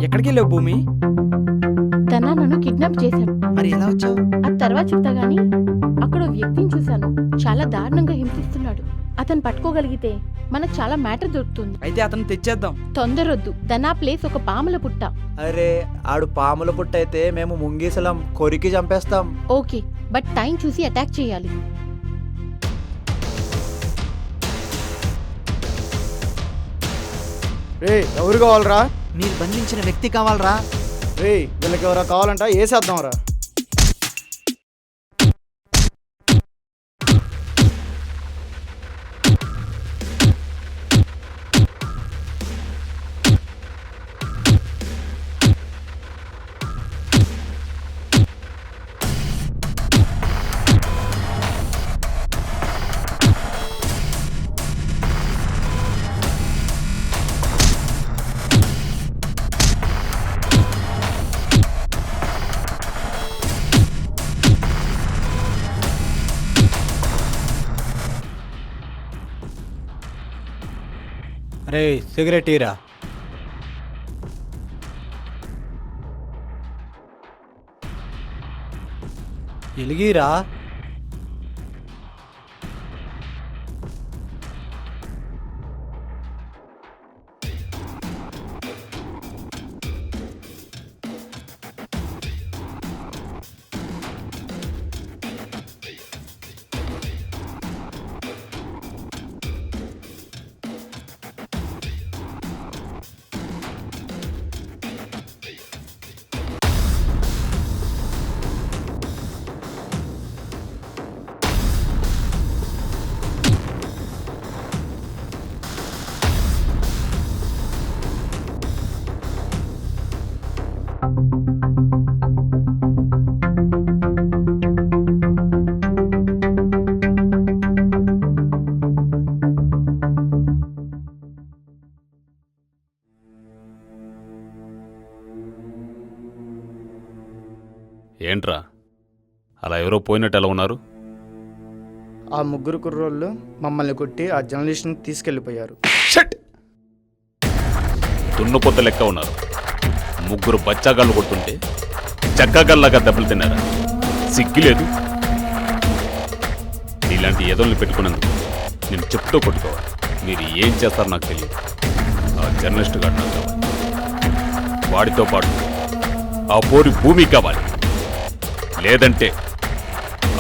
ఎక్కడికి వెళ్ళావు భూమి? ధనా నన్ను కిడ్నాప్ చేశాడు. మరి ఎలా వచ్చావు? అది తర్వాత చెప్తా గానీ అక్కడ ఓ వ్యక్తిని చూశాను. చాలా దారుణంగా హింసిస్తున్నాడు. అతను పట్టుకోగలిగితే మనకు చాలా మ్యాటర్ దొరుకుతుంది. అయితే అతను తెచ్చేద్దాం. తొందరొద్దు. ధనా ప్లేస్ ఒక పాముల పుట్ట. అరే ఆడు పాముల పుట్ట అయితే మేము ముంగీసలం కొరికి చంపేస్తాం. ఓకే, బట్ టైం చూసి అటాక్ చేయాలి. రే ఎవరు కావాలరా? మీరు బంధించిన వ్యక్తి కావాలరా? రే వీళ్ళకి ఎవరో కావాలంట వేసేద్దాంరా. అరే సిగరెట్ ఇరా. ఎలిగిరా. ఏంట్రా అలా ఎవరో పోయినట్టు ఎలా ఉన్నారు? ఆ ముగ్గురు కుర్రోళ్ళు మమ్మల్ని కొట్టి ఆ జర్నలిస్ట్ని తీసుకెళ్ళిపోయారు. షట్! దున్నపోత లెక్క ఉన్నారు. ముగ్గురు బచ్చాగాళ్ళు కొడుతుంటే చక్కగాళ్ళగా దెబ్బలు తిన్నారా? సిగ్గులేదు. ఇలాంటి ఎదల్ని పెట్టుకున్నందుకు నేను చెప్తూ కొట్టుకోవాలి. మీరు ఏం చేస్తారో నాకు తెలియదు. ఆ జర్నలిస్ట్ గారు నాకు కావాలి. వాడితో పాటు ఆ పోరి భూమి కావాలి. లేదంటే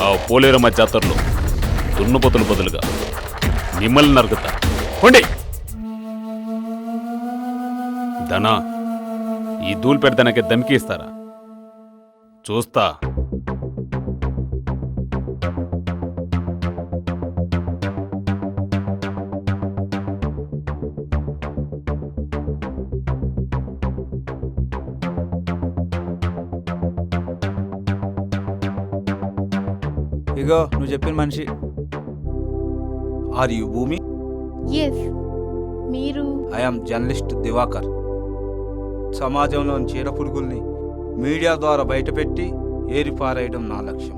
ఆ పోలేరమ్మ జాతరలో దున్నపోతుల బదులుగా మిమ్మల్ని నరుగుతా. కొండి ధనా, ఈ ధూళి పెడతానకే దమ్కి ఇస్తారా? చూస్తా. ఇగో నువ్వు చెప్పిన మనిషి. Are you Bhoomi? ఎస్. మీరు? I am journalist Divakar. సమాజంలోని చీడ పురుగుల్ని మీడియా ద్వారా బయటపెట్టి ఏరిపారేయడం నా లక్ష్యం.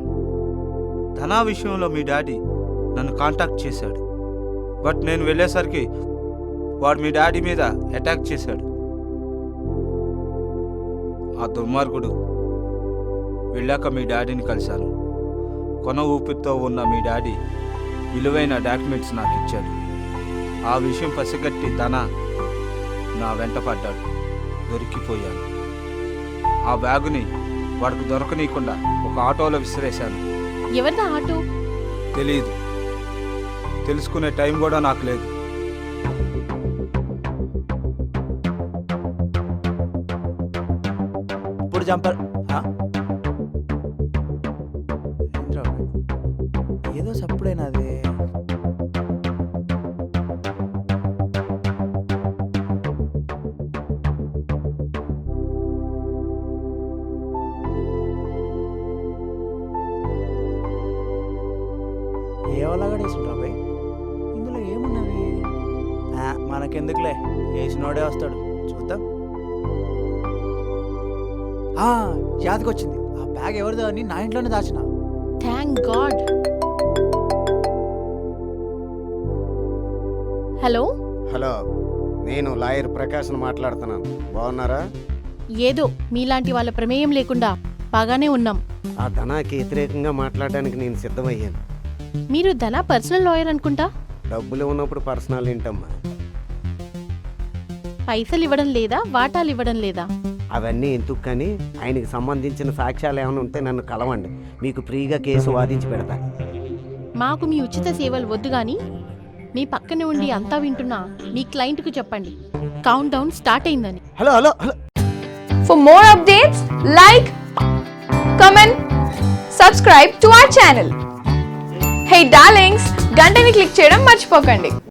ధనా విషయంలో మీ డాడీ నన్ను కాంటాక్ట్ చేశాడు. బట్ నేను వెళ్ళేసరికి వాడు మీ డాడీ మీద అటాక్ చేశాడు. ఆ దుర్మార్గుడు వెళ్ళాక మీ డాడీని కలిశాను. కొన ఊపిరితో ఉన్న మీ డాడీ విలువైన డాక్యుమెంట్స్ నాకు ఇచ్చాడు. ఆ విషయం పసిగట్టి ధనా నా వెంట పడ్డాడు. దొరికిపోయాను. ఆ బ్యాగుని వాడికి దొరకనీయకుండా ఒక ఆటోలో విసిరేశాను. ఎవరిదా ఆటో? తెలియదు. తెలుసుకునే టైం కూడా నాకు లేదు. ఇప్పుడు చంపారు. ఏదో సప్పుడైనది. ఏవలాగడేసిండ్రా బాయ్? ఇందులో ఏమున్నవి? మనకెందుకులే, వేసినోడే వస్తాడు, చూద్దాం. యాదకొచ్చింది. ఆ బ్యాగ్ ఎవరిదో అని నా ఇంట్లోనే దాచిన. Thank God. హలో హలో, నేను లాయర్ ప్రకాష్ను మాట్లాడుతున్నాను. బాగున్నారా? ఏదో మీలాంటి వాళ్ళ ప్రమేయం లేకుండా బాగానే ఉన్నాం. ఆ ధనాకి వ్యతిరేకంగా మాట్లాడడానికి నేను సిద్ధమయ్యాను. మీరు ధన పర్సనల్ లాయర్ అనుకుంటా. డబ్బులు ఉన్నప్పుడు పర్సనల్ ఏంటమ్మా? పైసలు ఇవ్వడం లేదా, వాటాలు ఇవ్వడం లేదా? అవన్నీ ఎందుకు కానీ ఆయనకి సంబంధించిన సాక్ష్యాలు ఏమైనా ఉంటే నన్ను కలవండి, మీకు ఫ్రీగా కేసు వాదించి పెడతా. మాకు మీ ఉచిత సేవలు వద్దు గాని మీ పక్కనే ఉండి అంతా వింటున్నా మీ క్లయింట్కు చెప్పండి కౌంట్ డౌన్ స్టార్ట్ అయిందని. Hello hello hello For more updates, like, comment, subscribe to our channel. Hey darlings, గంటని click చేయడం మర్చిపోకండి.